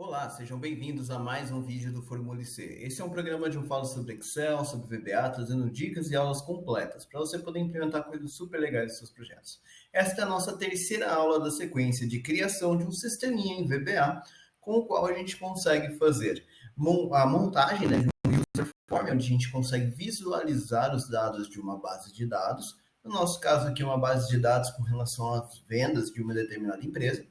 Olá, sejam bem-vindos a mais um vídeo do Formule C. Esse é um programa onde eu falo sobre Excel, sobre VBA, trazendo dicas e aulas completas para você poder implementar coisas super legais nos seus projetos. Esta é a nossa terceira aula da sequência de criação de um sisteminha em VBA, com o qual a gente consegue fazer a montagem, de um user form, onde a gente consegue visualizar os dados de uma base de dados. No nosso caso aqui, uma base de dados com relação às vendas de uma determinada empresa.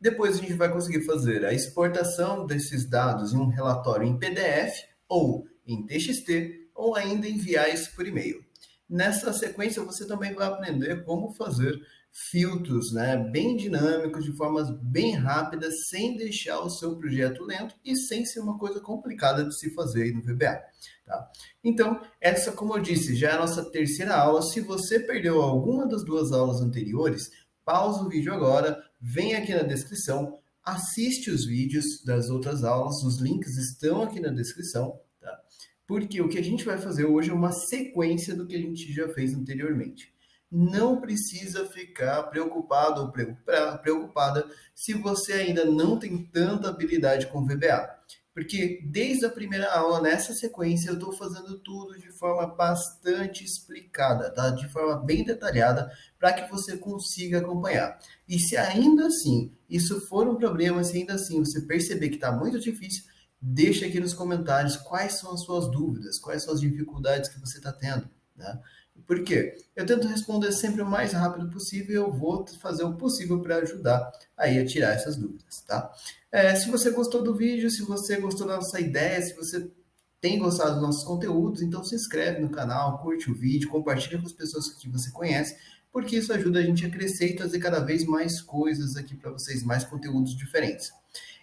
Depois a gente vai conseguir fazer a exportação desses dados em um relatório em PDF ou em TXT, ou ainda enviar isso por e-mail. Nessa sequência, você também vai aprender como fazer filtros, bem dinâmicos, de formas bem rápidas, sem deixar o seu projeto lento e sem ser uma coisa complicada de se fazer aí no VBA. Tá? Então, essa, como eu disse, já é a nossa terceira aula. Se você perdeu alguma das duas aulas anteriores, pausa o vídeo agora, vem aqui na descrição, assiste os vídeos das outras aulas, os links estão aqui na descrição, tá? Porque o que a gente vai fazer hoje é uma sequência do que a gente já fez anteriormente. Não precisa ficar preocupado ou preocupada se você ainda não tem tanta habilidade com VBA. Porque desde a primeira aula, nessa sequência, eu estou fazendo tudo de forma bastante explicada, tá? De forma bem detalhada, para que você consiga acompanhar. E se ainda assim isso for um problema, se ainda assim você perceber que está muito difícil, deixa aqui nos comentários quais são as suas dúvidas, quais são as dificuldades que você está tendo, né? Por quê? Eu tento responder sempre o mais rápido possível e eu vou fazer o possível para ajudar aí a tirar essas dúvidas, tá? Se você gostou do vídeo, se você gostou da nossa ideia, se você tem gostado dos nossos conteúdos, então se inscreve no canal, curte o vídeo, compartilha com as pessoas que você conhece, porque isso ajuda a gente a crescer e trazer cada vez mais coisas aqui para vocês, mais conteúdos diferentes.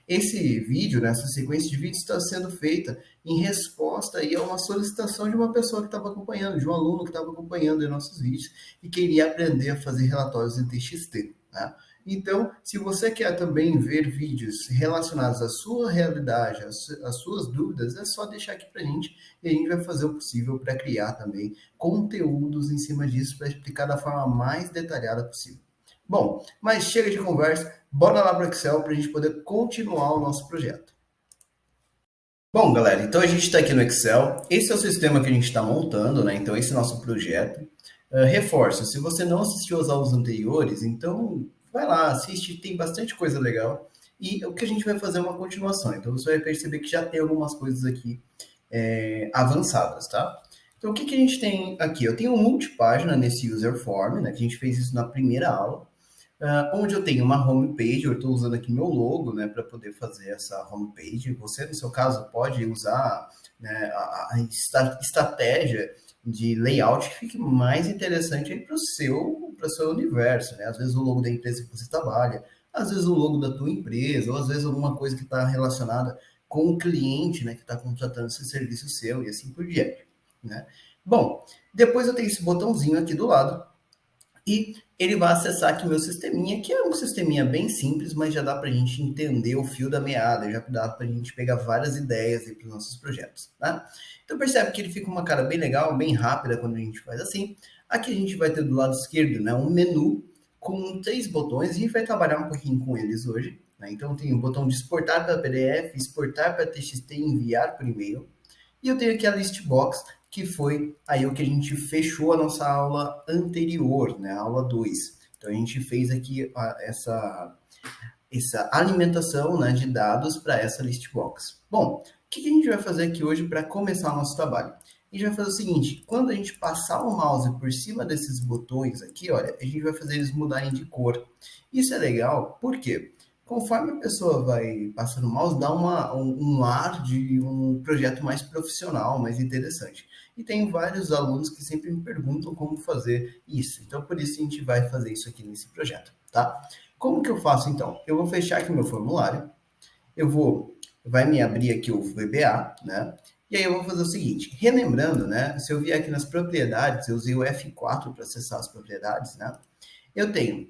Esse vídeo, essa sequência de vídeos está sendo feita em resposta aí a uma solicitação de uma pessoa que estava acompanhando, de um aluno que estava acompanhando os nossos vídeos e queria aprender a fazer relatórios em TXT. Tá? Então, se você quer também ver vídeos relacionados à sua realidade, às suas dúvidas, é só deixar aqui para a gente e a gente vai fazer o possível para criar também conteúdos em cima disso para explicar da forma mais detalhada possível. Bom, mas chega de conversa, bora lá para o Excel para a gente poder continuar o nosso projeto. Bom, galera, então a gente está aqui no Excel. Esse é o sistema que a gente está montando, né? Então, esse é o nosso projeto. Reforço, se você não assistiu às aulas anteriores, então vai lá, assiste, tem bastante coisa legal. E o que a gente vai fazer é uma continuação. Então, você vai perceber que já tem algumas coisas aqui avançadas, tá? Então, o que a gente tem aqui? Eu tenho um multipágina nesse user form, né? Que a gente fez isso na primeira aula. Onde eu tenho uma homepage, eu estou usando aqui meu logo, né, para poder fazer essa homepage. Você, no seu caso, pode usar, né, a estratégia de layout que fique mais interessante para o seu universo, né? Às vezes o logo da empresa que você trabalha, às vezes o logo da tua empresa, ou às vezes alguma coisa que está relacionada com o cliente, né, que está contratando esse serviço seu e assim por diante, né? Bom, depois eu tenho esse botãozinho aqui do lado, e ele vai acessar aqui o meu sisteminha, que é um sisteminha bem simples, mas já dá para a gente entender o fio da meada, já dá para a gente pegar várias ideias para os nossos projetos, tá? Então percebe que ele fica uma cara bem legal, bem rápida quando a gente faz assim. Aqui a gente vai ter do lado esquerdo, né, um menu com 3 botões, a gente vai trabalhar um pouquinho com eles hoje, né? Então tem o botão de exportar para PDF, exportar para TXT e enviar por e-mail. E eu tenho aqui a list box, que foi aí o que a gente fechou a nossa aula anterior, né, a aula 2. Então a gente fez aqui essa alimentação, né, de dados para essa list box. Bom, o que a gente vai fazer aqui hoje para começar o nosso trabalho? A gente vai fazer o seguinte, quando a gente passar o mouse por cima desses botões aqui, olha, a gente vai fazer eles mudarem de cor. Isso é legal, por quê? Conforme a pessoa vai passando o mouse, dá um ar de um projeto mais profissional, mais interessante. E tem vários alunos que sempre me perguntam como fazer isso. Então, por isso a gente vai fazer isso aqui nesse projeto, tá? Como que eu faço, então? Eu vou fechar aqui meu formulário, vai me abrir aqui o VBA, né? E aí eu vou fazer o seguinte, relembrando, né? Se eu vier aqui nas propriedades, eu usei o F4 para acessar as propriedades, né? Eu tenho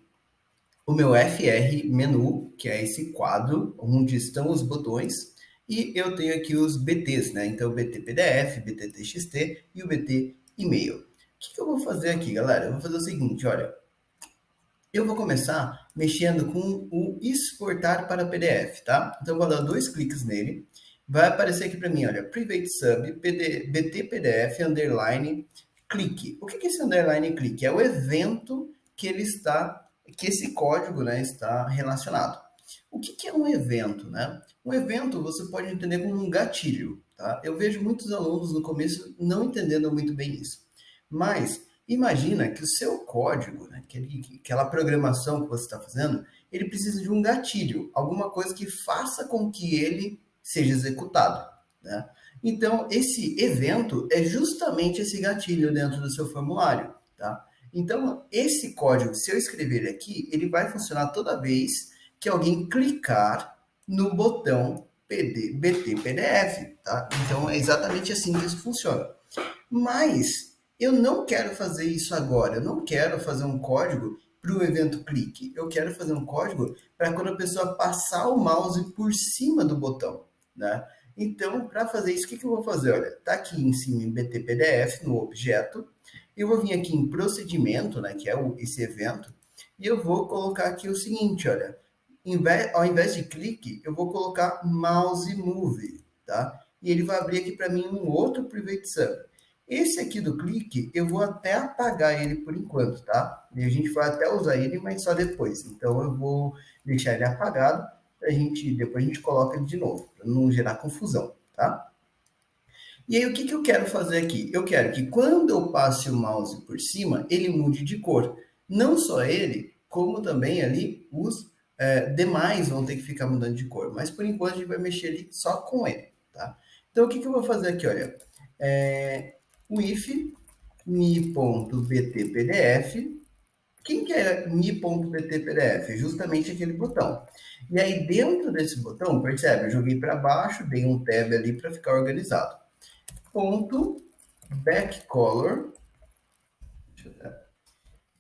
o meu FR menu, que é esse quadro onde estão os botões, e eu tenho aqui os BTs, né? Então, o BT PDF, BT TXT e o BT e-mail. O que eu vou fazer aqui, galera? Eu vou fazer o seguinte, olha, Eu vou começar mexendo com o exportar para PDF, tá? Então, eu vou dar 2 cliques nele. Vai aparecer aqui para mim, olha, Private Sub, BT PDF, underline, clique. O que é esse underline clique? É o evento que ele está, que esse código, né, está relacionado. O que é um evento, né? Um evento você pode entender como um gatilho, tá? Eu vejo muitos alunos no começo não entendendo muito bem isso. Mas imagina que o seu código, né, aquela programação que você está fazendo, ele precisa de um gatilho, alguma coisa que faça com que ele seja executado, né? Então, esse evento é justamente esse gatilho dentro do seu formulário, tá? Então, esse código, se eu escrever ele aqui, ele vai funcionar toda vez que alguém clicar no botão BT PDF, tá? Então, é exatamente assim que isso funciona. Mas eu não quero fazer isso agora. Eu não quero fazer um código para o evento clique. Eu quero fazer um código para quando a pessoa passar o mouse por cima do botão, né? Então, para fazer isso, o que eu vou fazer? Olha, tá aqui em cima em BT-PDF, no objeto. Eu vou vir aqui em procedimento, né, que é esse evento, e eu vou colocar aqui o seguinte, olha, ao invés de clique, eu vou colocar mouse move, tá? E ele vai abrir aqui para mim um outro private sub. Esse aqui do clique, eu vou até apagar ele por enquanto, tá? E a gente vai até usar ele, mas só depois. Então eu vou deixar ele apagado, depois a gente coloca ele de novo, para não gerar confusão, tá? E aí o que eu quero fazer aqui? Eu quero que quando eu passe o mouse por cima, ele mude de cor. Não só ele, como também ali os demais vão ter que ficar mudando de cor. Mas por enquanto a gente vai mexer ali só com ele, tá? Então o que eu vou fazer aqui? Olha, o if mi.btpdf. Quem que é mi.btpdf? Justamente aquele botão. E aí dentro desse botão, percebe? Eu joguei para baixo, dei um tab ali para ficar organizado. Ponto backcolor,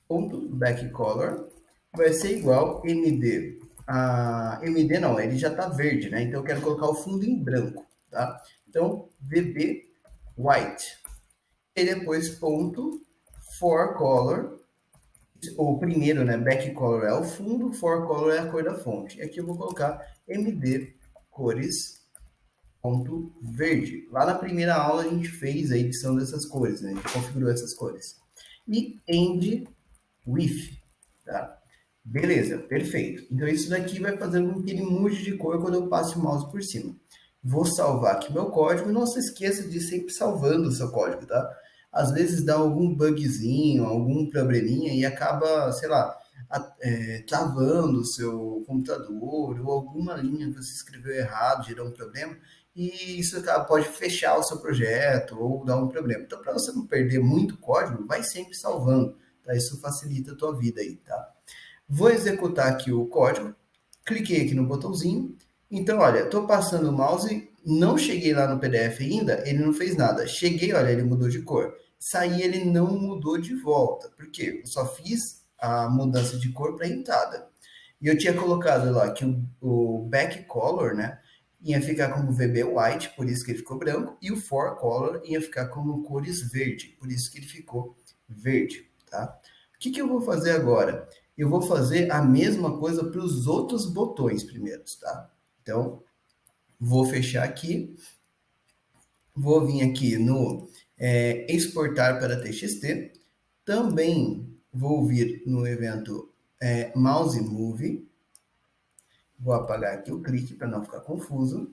ponto backcolor vai ser igual md. MD não, ele já está verde, né? Então eu quero colocar o fundo em branco, tá? Então vb white. E depois ponto forecolor, o primeiro, né, backcolor é o fundo, forecolor é a cor da fonte. E aqui eu vou colocar md cores ponto verde. Lá na primeira aula a gente fez a edição dessas cores, né? A gente configurou essas cores. E end with, tá? Beleza, perfeito. Então isso daqui vai fazer com que ele mude de cor quando eu passe o mouse por cima. Vou salvar aqui meu código. Não se esqueça de ir sempre salvando o seu código, tá? Às vezes dá algum bugzinho, algum probleminha e acaba, sei lá, travando o seu computador ou alguma linha que você escreveu errado, gerou um problema e isso pode fechar o seu projeto ou dar um problema. Então, para você não perder muito código, vai sempre salvando, tá? Isso facilita a tua vida aí, tá? Vou executar aqui o código, cliquei aqui no botãozinho. Então, olha, estou passando o mouse, não cheguei lá no PDF ainda, ele não fez nada. Cheguei, olha, ele mudou de cor. Saí, ele não mudou de volta. Por quê? Eu só fiz a mudança de cor para entrada. E eu tinha colocado lá que o back color, né, ia ficar como VB white, por isso que ele ficou branco, e o for color ia ficar como cores verde, por isso que ele ficou verde, tá? O que eu vou fazer agora? Eu vou fazer a mesma coisa para os outros botões primeiros, tá? Então, vou fechar aqui, vou vir aqui no exportar para TXT, também vou vir no evento mouse move, vou apagar aqui o clique para não ficar confuso.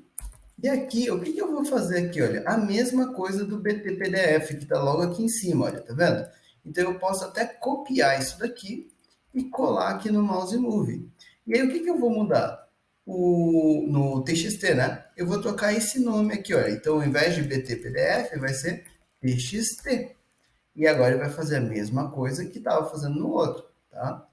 E aqui, o que eu vou fazer aqui? Olha, a mesma coisa do BT-PDF, que está logo aqui em cima, olha, tá vendo? Então, eu posso até copiar isso daqui e colar aqui no mouse move. E aí, o que eu vou mudar? No TXT, né? Eu vou trocar esse nome aqui, olha. Então, ao invés de BT-PDF, vai ser TXT. E agora ele vai fazer a mesma coisa que estava fazendo no outro, tá?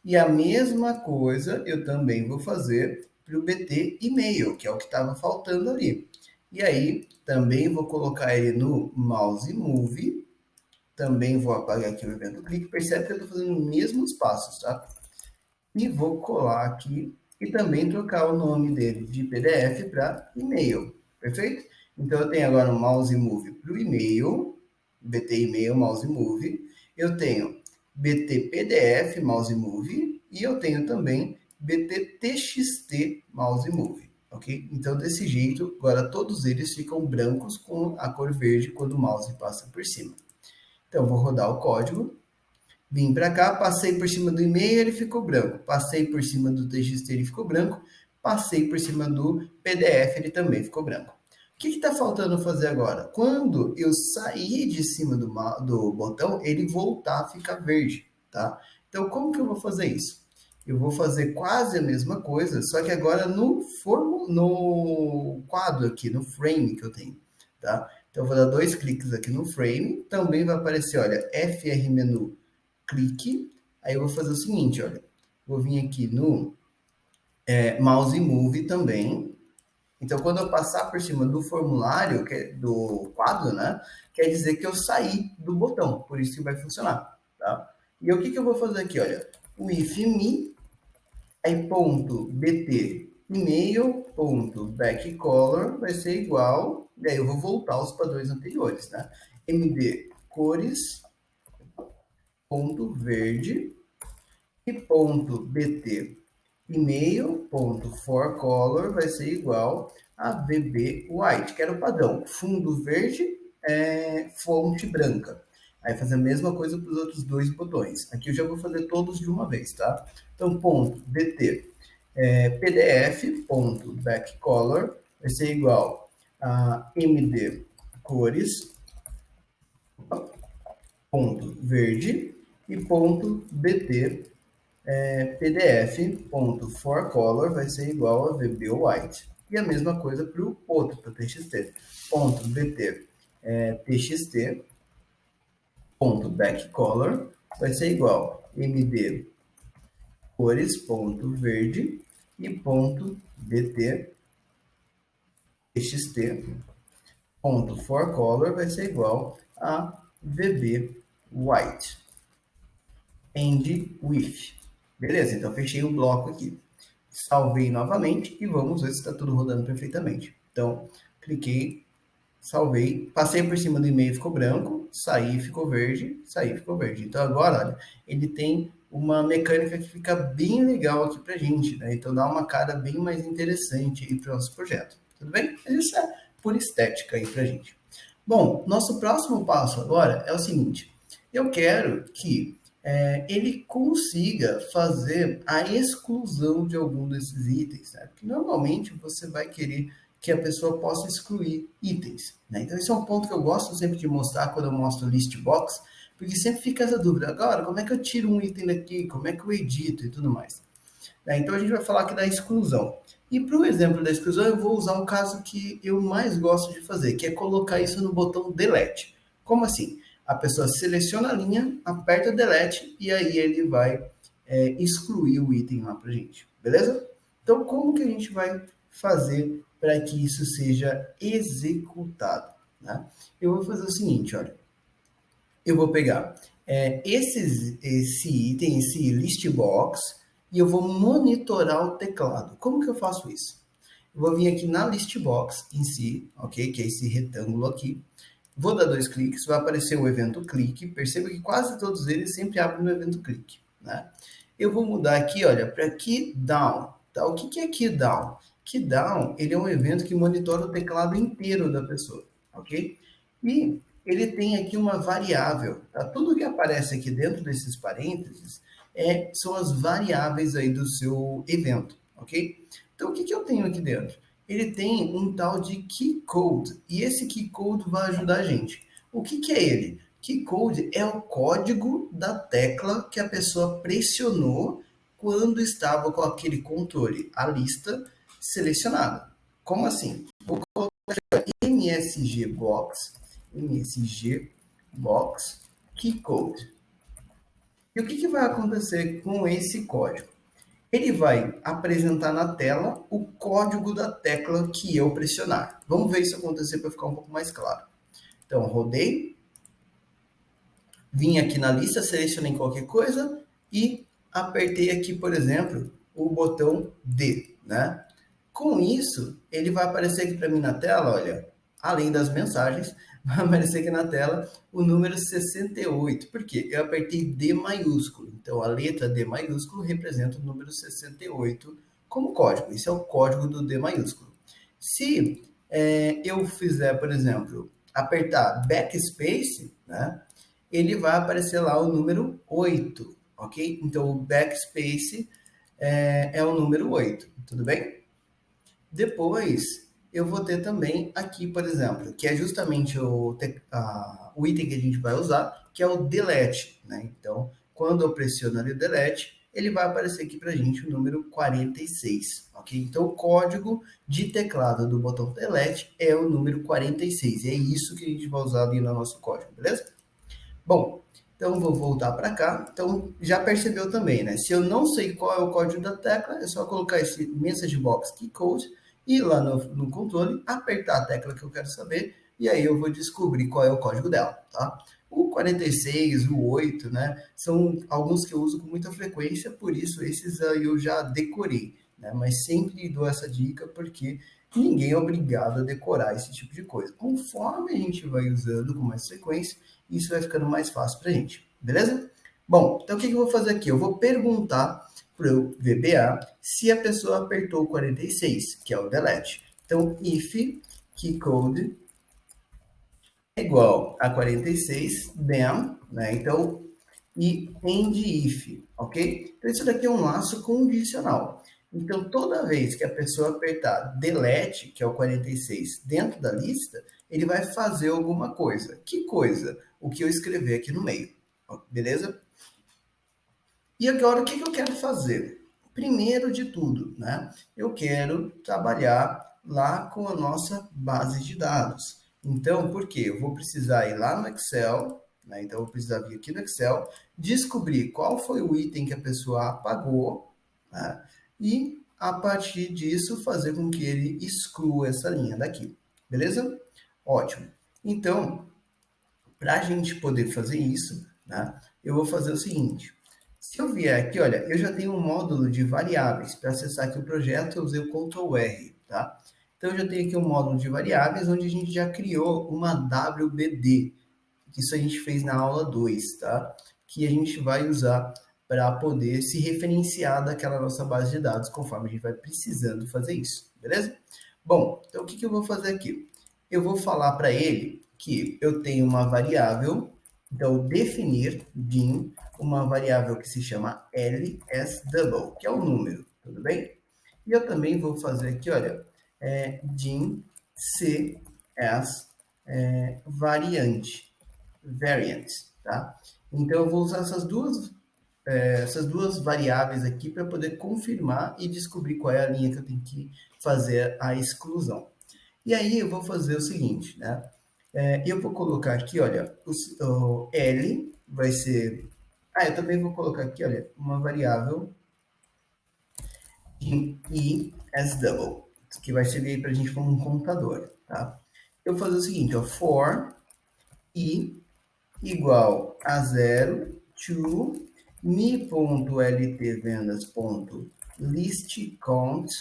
E a mesma coisa eu também vou fazer para o BT e-mail, que é o que estava faltando ali. E aí, também vou colocar ele no mouse move. Também vou apagar aqui o evento clique. Percebe que eu estou fazendo os mesmos passos, tá? E vou colar aqui e também trocar o nome dele de PDF para e-mail. Perfeito? Então, eu tenho agora o mouse move para o e-mail, BT e-mail, mouse move. Eu tenho BT PDF Mouse Move e eu tenho também BT TXT Mouse Move, ok? Então, desse jeito, agora todos eles ficam brancos com a cor verde quando o mouse passa por cima. Então, vou rodar o código, vim para cá, passei por cima do e-mail, ele ficou branco. Passei por cima do TXT, ele ficou branco. Passei por cima do PDF, ele também ficou branco. O que está faltando fazer agora? Quando eu sair de cima do botão, ele voltar a ficar verde, tá? Então, como que eu vou fazer isso? Eu vou fazer quase a mesma coisa, só que agora no quadro aqui, no frame que eu tenho, tá? Então, eu vou dar 2 cliques aqui no frame, também vai aparecer, olha, FR menu, clique, aí eu vou fazer o seguinte, olha, vou vir aqui no mouse move também. Então, quando eu passar por cima do formulário, do quadro, né, quer dizer que eu saí do botão, por isso que vai funcionar, tá? E o que eu vou fazer aqui, olha, o if me, aí ponto bt email ponto backcolor vai ser igual, e aí eu vou voltar aos padrões anteriores, né? md cores ponto verde e ponto bt email ponto forcolor vai ser igual a vb white, que era o padrão, fundo verde, fonte branca. Aí fazer a mesma coisa para os outros 2 botões. Aqui eu já vou fazer todos de uma vez, tá? Então, ponto bt pdf ponto backcolor vai ser igual a md cores ponto verde e ponto bt pdf.forcolor vai ser igual a vb_white. E a mesma coisa para o outro, para txt. Ponto .bt txt.backcolor vai ser igual a md cores.verde e ponto .bt txt.forcolor vai ser igual a vb_white. End with. Beleza, então fechei o bloco aqui. Salvei novamente e vamos ver se está tudo rodando perfeitamente. Então, cliquei, salvei, passei por cima do e-mail, ficou branco, saí, ficou verde, saí, ficou verde. Então agora, olha, ele tem uma mecânica que fica bem legal aqui pra gente, né? Então dá uma cara bem mais interessante aí para o nosso projeto. Tudo bem? Mas isso é por estética aí pra gente. Bom, nosso próximo passo agora é o seguinte. Eu quero que ele consiga fazer a exclusão de algum desses itens, né? Porque normalmente você vai querer que a pessoa possa excluir itens, né? Então esse é um ponto que eu gosto sempre de mostrar quando eu mostro list box, porque sempre fica essa dúvida, agora como é que eu tiro um item daqui, como é que eu edito e tudo mais. Então a gente vai falar aqui da exclusão. E para o exemplo da exclusão eu vou usar um caso que eu mais gosto de fazer, que é colocar isso no botão delete. Como assim? A pessoa seleciona a linha, aperta delete e aí ele vai excluir o item lá para gente, beleza? Então, como que a gente vai fazer para que isso seja executado? Né? Eu vou fazer o seguinte, olha. Eu vou pegar esse item, esse list box, e eu vou monitorar o teclado. Como que eu faço isso? Eu vou vir aqui na list box em si, ok? Que é esse retângulo aqui. Vou dar 2 cliques, vai aparecer o evento clique. Perceba que quase todos eles sempre abrem no evento clique, né? Eu vou mudar aqui, olha, para key down. Tá? O que é key down? Key down, ele é um evento que monitora o teclado inteiro da pessoa, ok? E ele tem aqui uma variável. Tá? Tudo que aparece aqui dentro desses parênteses são as variáveis aí do seu evento, ok? Então, o que eu tenho aqui dentro? Ele tem um tal de key code, e esse key code vai ajudar a gente. O que é ele? Key code é o código da tecla que a pessoa pressionou quando estava com aquele controle, a lista selecionada. Como assim? Vou colocar MSG Box key code. E o que vai acontecer com esse código? Ele vai apresentar na tela o código da tecla que eu pressionar. Vamos ver isso acontecer para ficar um pouco mais claro. Então, rodei, vim aqui na lista, selecionei qualquer coisa e apertei aqui, por exemplo, o botão D, né? Com isso, ele vai aparecer aqui para mim na tela, olha, além das mensagens, vai aparecer aqui na tela o número 68. Por quê? Eu apertei D maiúsculo. Então, a letra D maiúsculo representa o número 68 como código. Esse é o código do D maiúsculo. Se eu fizer, por exemplo, apertar backspace, né, ele vai aparecer lá o número 8, ok? Então, o backspace é o número 8, tudo bem? Depois, eu vou ter também aqui, por exemplo, que é justamente o item que a gente vai usar, que é o delete, né? Então, quando eu pressiono ali o delete, ele vai aparecer aqui para a gente o número 46, ok? Então, o código de teclado do botão delete é o número 46, e é isso que a gente vai usar ali no nosso código, beleza? Bom, então vou voltar para cá. Então, já percebeu também, né? Se eu não sei qual é o código da tecla, é só colocar esse message box key code, ir lá no controle, apertar a tecla que eu quero saber, e aí eu vou descobrir qual é o código dela, tá? O 46, o 8, né? São alguns que eu uso com muita frequência, por isso esses aí eu já decorei, né? Mas sempre dou essa dica porque ninguém é obrigado a decorar esse tipo de coisa. Conforme a gente vai usando com mais frequência, isso vai ficando mais fácil para a gente, beleza? Bom, então o que eu vou fazer aqui? Eu vou perguntar para o VBA se a pessoa apertou o 46, que é o delete. Então, if keycode é igual a 46, then, né? Então, e end if, ok? Então, isso daqui é um laço condicional. Então, toda vez que a pessoa apertar delete, que é o 46, dentro da lista, ele vai fazer alguma coisa. Que coisa? O que eu escrever aqui no meio, beleza? E agora, o que eu quero fazer? Primeiro de tudo, né? Eu quero trabalhar lá com a nossa base de dados. Então, por quê? Eu vou precisar ir lá no Excel, né? Então, eu vou precisar vir aqui no Excel, descobrir qual foi o item que a pessoa apagou, né? E, a partir disso, fazer com que ele exclua essa linha daqui. Beleza? Ótimo. Então, para a gente poder fazer isso, né, eu vou fazer o seguinte. Se eu vier aqui, olha, eu já tenho um módulo de variáveis. Para acessar aqui o projeto, eu usei o Ctrl R, tá? Então, eu já tenho aqui um módulo de variáveis, onde a gente já criou uma WBD. Isso a gente fez na aula 2, tá? Que a gente vai usar para poder se referenciar daquela nossa base de dados, conforme a gente vai precisando fazer isso, beleza? Bom, então o que eu vou fazer aqui? Eu vou falar para ele que eu tenho uma variável, então definir din uma variável que se chama LSDouble, que é o número, tudo bem? E eu também vou fazer aqui, olha, din cs variant, tá? Então eu vou usar essas duas variáveis aqui para poder confirmar e descobrir qual é a linha que eu tenho que fazer a exclusão. E aí eu vou fazer o seguinte, né? Eu vou colocar aqui, olha, o L vai ser... Ah, eu também vou colocar aqui, olha, uma variável em I as double, que vai servir para a gente como um contador, tá? Eu vou fazer o seguinte, ó, for I igual a 0 to mi.ltvendas.listCount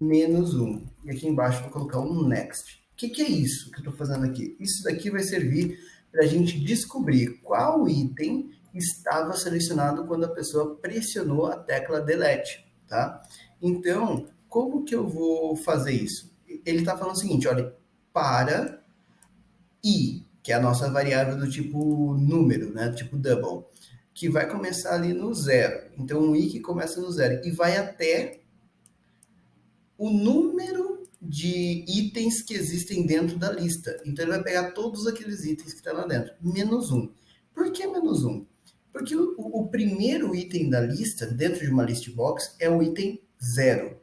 menos 1. E aqui embaixo vou colocar um next. O que é isso que eu estou fazendo aqui? Isso daqui vai servir para a gente descobrir qual item estava selecionado quando a pessoa pressionou a tecla delete, tá? Então, como que eu vou fazer isso? Ele está falando o seguinte, olha, para i, que é a nossa variável do tipo número, né, do tipo double, que vai começar ali no zero. Então, um i que começa no zero e vai até o número de itens que existem dentro da lista. Então, ele vai pegar todos aqueles itens que estão lá dentro, menos um. Por que menos um? Porque o primeiro item da lista, dentro de uma list box, é o item zero.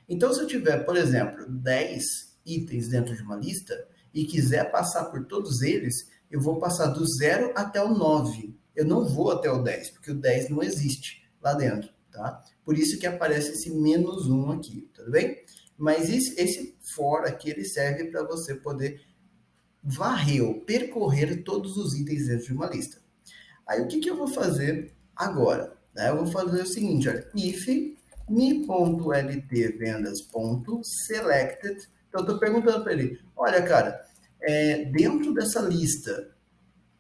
Então, se eu tiver, por exemplo, 10 itens dentro de uma lista e quiser passar por todos eles, eu vou passar do zero até o 9. Eu não vou até o 10, porque o 10 não existe lá dentro, tá? Por isso que aparece esse menos 1 aqui, tudo bem? Mas esse for aqui, ele serve para você poder varrer ou percorrer todos os itens dentro de uma lista. Aí o que eu vou fazer agora? Né? Eu vou fazer o seguinte, olha, if mi.ltvendas.selected, Então, eu estou perguntando para ele, olha, cara, dentro dessa lista,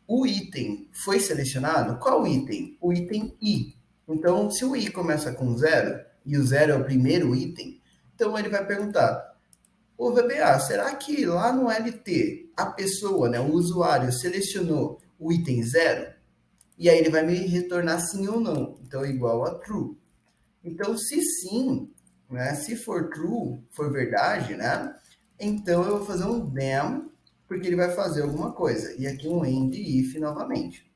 o item foi selecionado? Qual item? O item I. Então, se o I começa com 0, e o 0 é o primeiro item, então ele vai perguntar, ô VBA, será que lá no LT, a pessoa, né, o usuário, selecionou o item 0? E aí ele vai me retornar sim ou não. Então, é igual a true. Então, se sim, né, se for true, for verdade, né, então eu vou fazer um them, porque ele vai fazer alguma coisa. E aqui um end if novamente.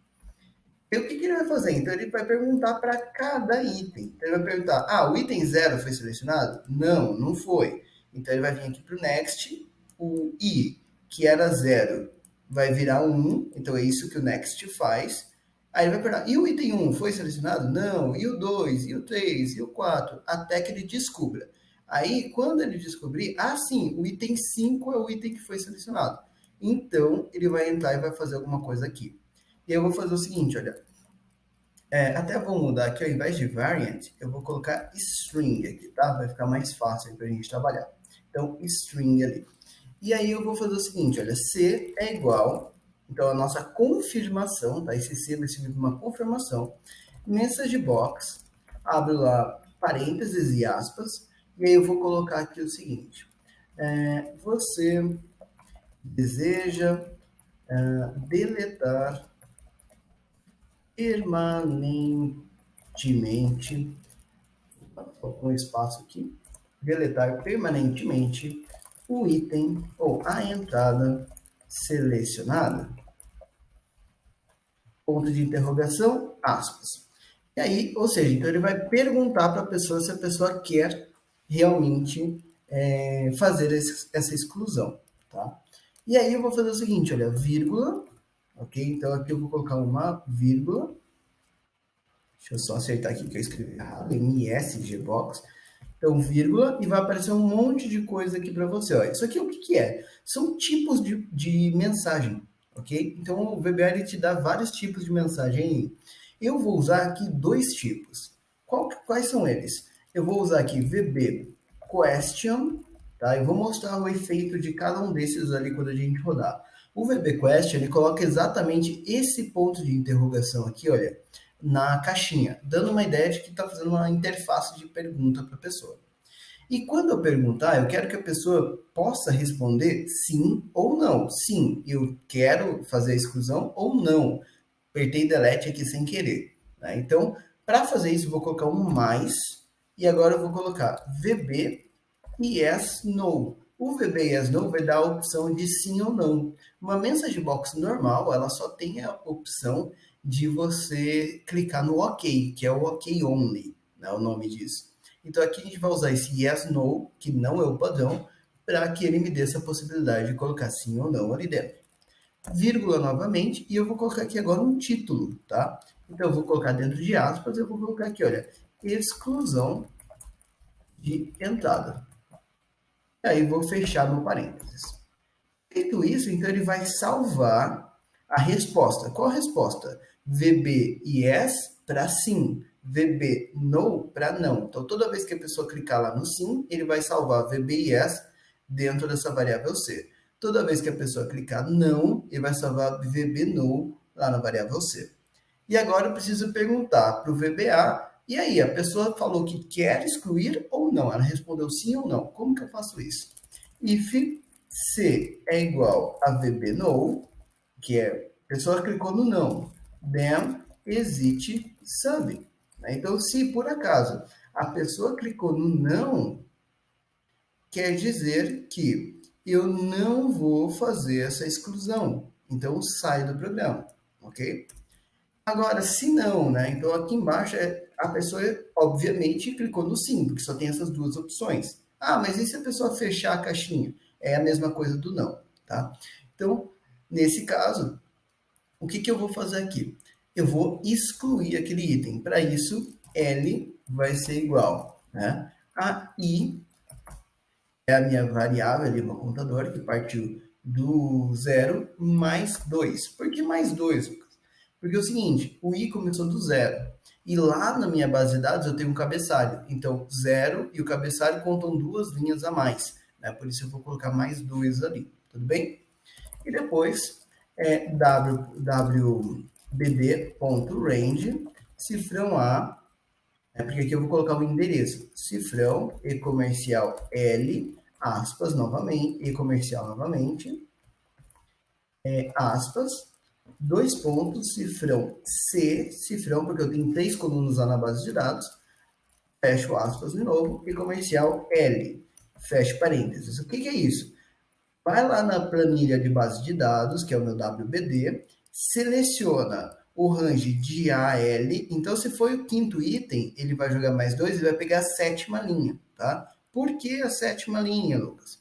E o que ele vai fazer? Então, ele vai perguntar para cada item. Então, ele vai perguntar, o item 0 foi selecionado? Não, não foi. Então, ele vai vir aqui para o next, o i, que era 0, vai virar 1, então é isso que o next faz. Aí ele vai perguntar, e o item 1 foi selecionado? Não. E o 2, e o 3, e o 4, até que ele descubra. Aí, quando ele descobrir, sim, o item 5 é o item que foi selecionado. Então, ele vai entrar e vai fazer alguma coisa aqui. E eu vou fazer o seguinte, olha. Até vou mudar aqui, ao invés de variant, eu vou colocar string aqui, tá? Vai ficar mais fácil para a gente trabalhar. Então, string ali. E aí eu vou fazer o seguinte, olha, C é igual, então a nossa confirmação, tá? Esse C vai servir para uma confirmação. Message box, abro lá parênteses e aspas, e aí eu vou colocar aqui o seguinte. Você deseja deletar permanentemente, um espaço aqui, deletar permanentemente o item ou a entrada selecionada, ponto de interrogação, aspas. E aí, ou seja, então ele vai perguntar para a pessoa se a pessoa quer realmente fazer essa exclusão, tá? E aí eu vou fazer o seguinte, olha, vírgula, ok? Então aqui eu vou colocar uma vírgula. Deixa eu só acertar aqui que eu escrevi errado, MSGbox. Então, vírgula, e vai aparecer um monte de coisa aqui para você. Ó. Isso aqui o que é? São tipos de mensagem, ok? Então, o VBA ele te dá vários tipos de mensagem aí. Eu vou usar aqui dois tipos. Quais são eles? Eu vou usar aqui VB question, tá? Eu vou mostrar o efeito de cada um desses ali quando a gente rodar. O VB question, ele coloca exatamente esse ponto de interrogação aqui, olha, na caixinha, dando uma ideia de que está fazendo uma interface de pergunta para a pessoa. E quando eu perguntar, eu quero que a pessoa possa responder sim ou não. Sim, eu quero fazer a exclusão ou não. Apertei delete aqui sem querer. Né? Então, para fazer isso, eu vou colocar um mais e agora eu vou colocar VB yes, no. O VB yes, no vai dar a opção de sim ou não. Uma mensagem box normal, ela só tem a opção de você clicar no OK, que é o OK only, né, o nome disso. Então aqui a gente vai usar esse yes, no, que não é o padrão, para que ele me dê essa possibilidade de colocar sim ou não ali dentro. Vírgula novamente, e eu vou colocar aqui agora um título, tá? Então eu vou colocar dentro de aspas, eu vou colocar aqui, olha, exclusão de entrada. E aí vou fechar no parênteses. Feito isso, então ele vai salvar a resposta. Qual a resposta? VB yes para sim, VB no para não. Então, toda vez que a pessoa clicar lá no sim, ele vai salvar VB yes dentro dessa variável C. Toda vez que a pessoa clicar não, ele vai salvar VB no lá na variável C. E agora eu preciso perguntar para o VBA, e aí, a pessoa falou que quer excluir ou não? Ela respondeu sim ou não. Como que eu faço isso? If C é igual a VB no, que é a pessoa clicou no não, then exit sub. Então, se por acaso a pessoa clicou no não, quer dizer que eu não vou fazer essa exclusão. Então, sai do programa, ok? Agora, se não, né? Então, aqui embaixo, a pessoa, obviamente, clicou no sim, porque só tem essas duas opções. Mas e se a pessoa fechar a caixinha? É a mesma coisa do não, tá? Então, nesse caso, o que eu vou fazer aqui? Eu vou excluir aquele item. Para isso, L vai ser igual, né? A I é a minha variável ali, meu contador, que partiu do 0 mais 2. Por que mais 2, Lucas? Porque é o seguinte, o I começou do 0. E lá na minha base de dados eu tenho um cabeçalho. Então, 0 e o cabeçalho contam duas linhas a mais. né? Por isso eu vou colocar mais 2 ali, tudo bem? E depois www.bd.range, cifrão A, porque aqui eu vou colocar o endereço, cifrão e comercial L, aspas novamente, e comercial novamente, aspas, 2 pontos, cifrão C, cifrão, porque eu tenho 3 colunas lá na base de dados, fecho aspas de novo, e comercial L, fecho parênteses. O que é isso? Vai lá na planilha de base de dados, que é o meu WBD, seleciona o range de A a L. Então, se foi o quinto item, ele vai jogar mais 2, ele vai pegar a sétima linha, tá? Por que a sétima linha, Lucas?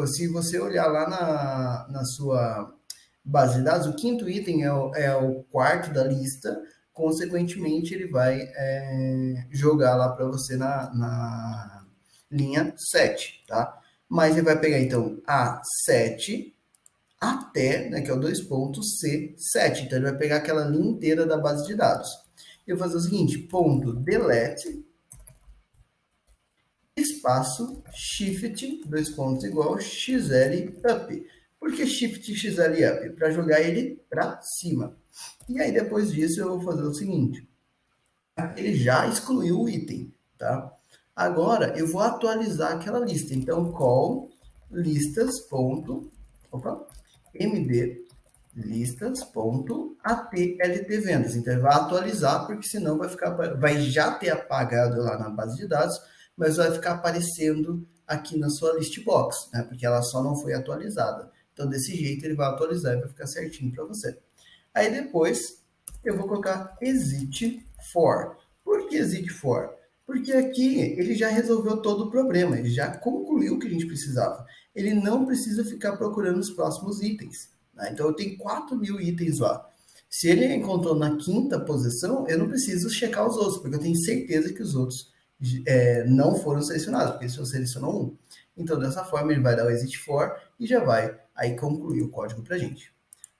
Se você olhar lá na sua base de dados, o quinto item é o quarto da lista, consequentemente, ele vai jogar lá para você na linha 7, tá? Mas ele vai pegar, então, A7 até, né, que é o 2 pontos, C7. Então, ele vai pegar aquela linha inteira da base de dados. Eu vou fazer o seguinte, ponto delete, espaço, shift, 2 pontos igual, xl up. Por que shift xl up? Para jogar ele para cima. E aí, depois disso, eu vou fazer o seguinte, ele já excluiu o item, tá? Agora, eu vou atualizar aquela lista. Então, call listas. Opa, md listas.atltvendas. vendas. Então, ele vai atualizar, porque senão vai já ter apagado lá na base de dados, mas vai ficar aparecendo aqui na sua list box, né? Porque ela só não foi atualizada. Então, desse jeito, ele vai atualizar e vai ficar certinho para você. Aí depois eu vou colocar exit for. Por que exit for? Porque aqui ele já resolveu todo o problema, ele já concluiu o que a gente precisava. Ele não precisa ficar procurando os próximos itens, né? Então eu tenho 4.000 itens lá. Se ele encontrou na quinta posição, eu não preciso checar os outros, porque eu tenho certeza que os outros não foram selecionados, porque ele só selecionou um. Então dessa forma ele vai dar o exit for e já vai aí concluir o código para a gente.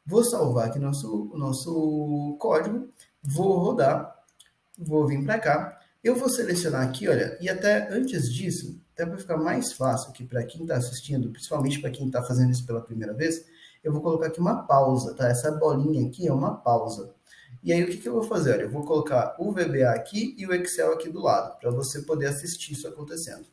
Vou salvar aqui nosso código, vou rodar, vou vir para cá. Eu vou selecionar aqui, olha, e até antes disso, até para ficar mais fácil aqui para quem está assistindo, principalmente para quem está fazendo isso pela primeira vez, eu vou colocar aqui uma pausa, tá? Essa bolinha aqui é uma pausa. E aí o que eu vou fazer? Olha, eu vou colocar o VBA aqui e o Excel aqui do lado, para você poder assistir isso acontecendo.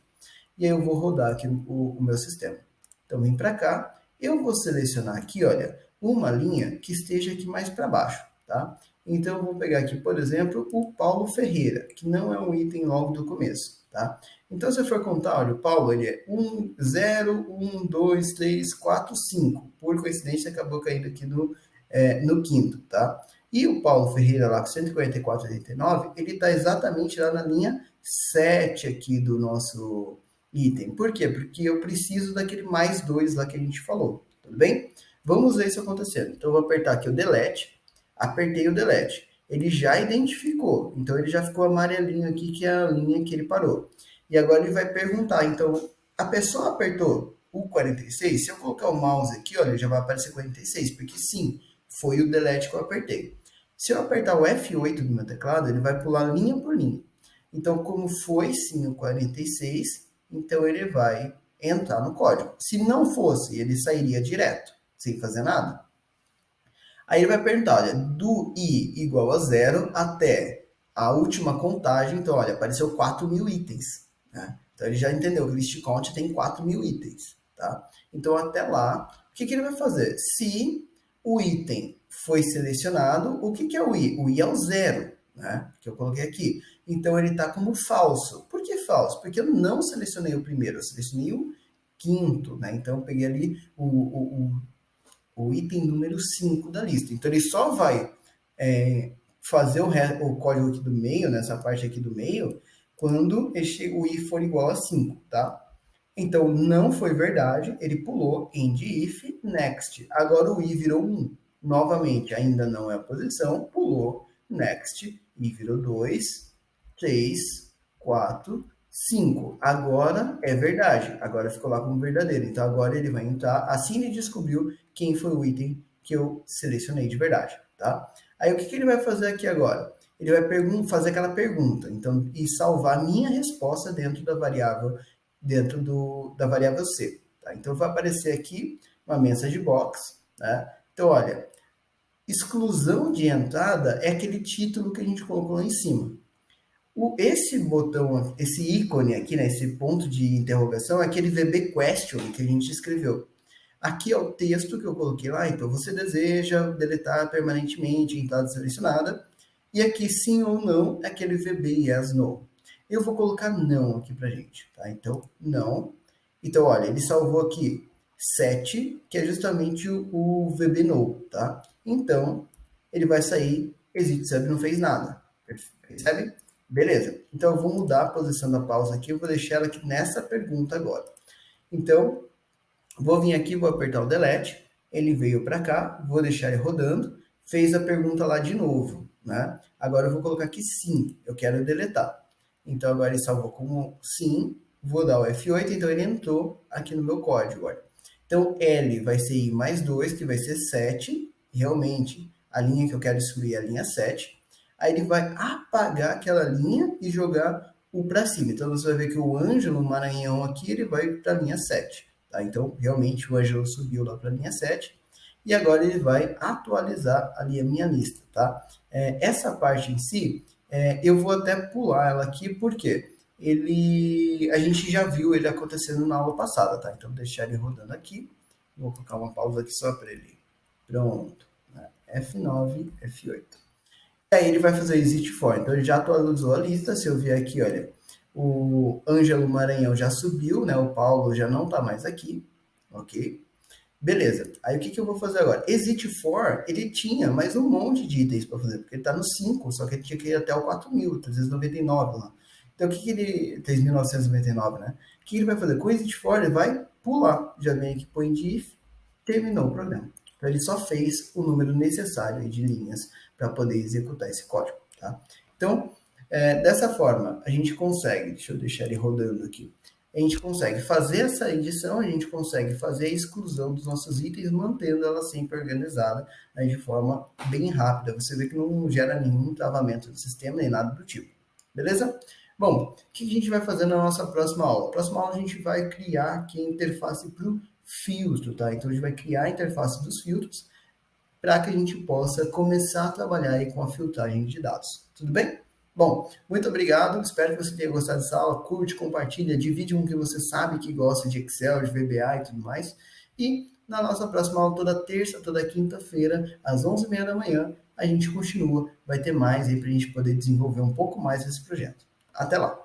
E aí eu vou rodar aqui o meu sistema. Então, vim para cá, eu vou selecionar aqui, olha, uma linha que esteja aqui mais para baixo, tá? Então, eu vou pegar aqui, por exemplo, o Paulo Ferreira, que não é um item logo do começo, tá? Então, se eu for contar, olha, o Paulo, ele é 1, 0, 1, 2, 3, 4, 5. Por coincidência, acabou caindo aqui no quinto, tá? E o Paulo Ferreira, lá com 144,89, ele está exatamente lá na linha 7 aqui do nosso item. Por quê? Porque eu preciso daquele mais 2 lá que a gente falou, tudo bem? Vamos ver isso acontecendo. Então, eu vou apertar aqui o delete, apertei o delete. Ele já identificou, então ele já ficou amarelinho aqui, que é a linha que ele parou. E agora ele vai perguntar, então, a pessoa apertou o 46? Se eu colocar o mouse aqui, olha, já vai aparecer 46, porque sim, foi o delete que eu apertei. Se eu apertar o F8 do meu teclado, ele vai pular linha por linha. Então, como foi sim o 46, então ele vai entrar no código. Se não fosse, ele sairia direto, sem fazer nada. Aí ele vai perguntar, olha, do i igual a 0 até a última contagem, então, olha, apareceu 4.000 itens, né? Então, ele já entendeu que o list count tem 4.000 itens, tá? Então, até lá, o que ele vai fazer? Se o item foi selecionado, o que é o i? O i é o 0, né? Que eu coloquei aqui. Então, ele está como falso. Por que falso? Porque eu não selecionei o primeiro, eu selecionei o quinto, né? Então, eu peguei ali o item número 5 da lista. Então, ele só vai fazer o código aqui do meio, nessa parte aqui do meio, quando o i for igual a 5, tá? Então, não foi verdade, ele pulou end if next. Agora o i virou 1. Novamente, ainda não é a posição, pulou next, e virou 2, 3, 4, 5. Agora é verdade, agora ficou lá como verdadeiro. Então, agora ele vai entrar, assim ele descobriu quem foi o item que eu selecionei de verdade, tá? Aí, o que ele vai fazer aqui agora? Ele vai fazer aquela pergunta, então, e salvar a minha resposta dentro da variável dentro da variável C. Tá? Então, vai aparecer aqui uma message box. Né? Então, olha, exclusão de entrada é aquele título que a gente colocou lá em cima. Esse botão, esse ícone aqui, né, esse ponto de interrogação, é aquele VB question que a gente escreveu. Aqui é o texto que eu coloquei lá, então você deseja deletar permanentemente entrada selecionada. E aqui sim ou não é aquele VB yes, no. Eu vou colocar não aqui pra gente, tá? Então, não. Então, olha, ele salvou aqui 7, que é justamente o VB no, tá? Então, ele vai sair exit sub não fez nada. Percebe? Beleza. Então, eu vou mudar a posição da pausa aqui, eu vou deixar ela aqui nessa pergunta agora. Então, vou vir aqui, vou apertar o delete, ele veio para cá, vou deixar ele rodando, fez a pergunta lá de novo, né? Agora eu vou colocar aqui sim, eu quero deletar. Então agora ele salvou como sim, vou dar o F8, então ele entrou aqui no meu código, olha. Então L vai ser I mais 2, que vai ser 7, realmente a linha que eu quero excluir é a linha 7. Aí ele vai apagar aquela linha e jogar o para cima. Então você vai ver que o Ângelo Maranhão aqui, ele vai para a linha 7. Tá? Então, realmente, o Ângelo subiu lá para a linha 7 e agora ele vai atualizar ali a minha lista. Tá? Essa parte em si, eu vou até pular ela aqui, porque a gente já viu ele acontecendo na aula passada. Tá? Então, vou deixar ele rodando aqui. Vou colocar uma pausa aqui só para ele. Pronto. Né? F9, F8. Aí ele vai fazer exit for. Então, ele já atualizou a lista. Se eu vier aqui, olha, o Ângelo Maranhão já subiu, né? O Paulo já não está mais aqui, ok? Beleza. Aí o que eu vou fazer agora? Exit for, ele tinha mais um monte de itens para fazer, porque ele está no 5, só que ele tinha que ir até o 4.399 lá. Então o que ele... 3.999, né? O que ele vai fazer? Com o exit for, ele vai pular. Já vem aqui, põe de if, terminou o programa. Então ele só fez o número necessário de linhas para poder executar esse código, tá? Então, dessa forma, a gente consegue, deixa eu deixar ele rodando aqui, a gente consegue fazer essa edição, a gente consegue fazer a exclusão dos nossos itens, mantendo ela sempre organizada, né, de forma bem rápida. Você vê que não gera nenhum travamento do sistema, nem nada do tipo. Beleza? Bom, o que a gente vai fazer na nossa próxima aula? Na próxima aula a gente vai criar aqui a interface para o filtro, tá? Então a gente vai criar a interface dos filtros para que a gente possa começar a trabalhar aí com a filtragem de dados. Tudo bem? Bom, muito obrigado, espero que você tenha gostado dessa aula, curte, compartilha, divide com quem você sabe que gosta de Excel, de VBA e tudo mais. E na nossa próxima aula, toda terça, toda quinta-feira, às 11h30 da manhã, a gente continua, vai ter mais aí para a gente poder desenvolver um pouco mais esse projeto. Até lá!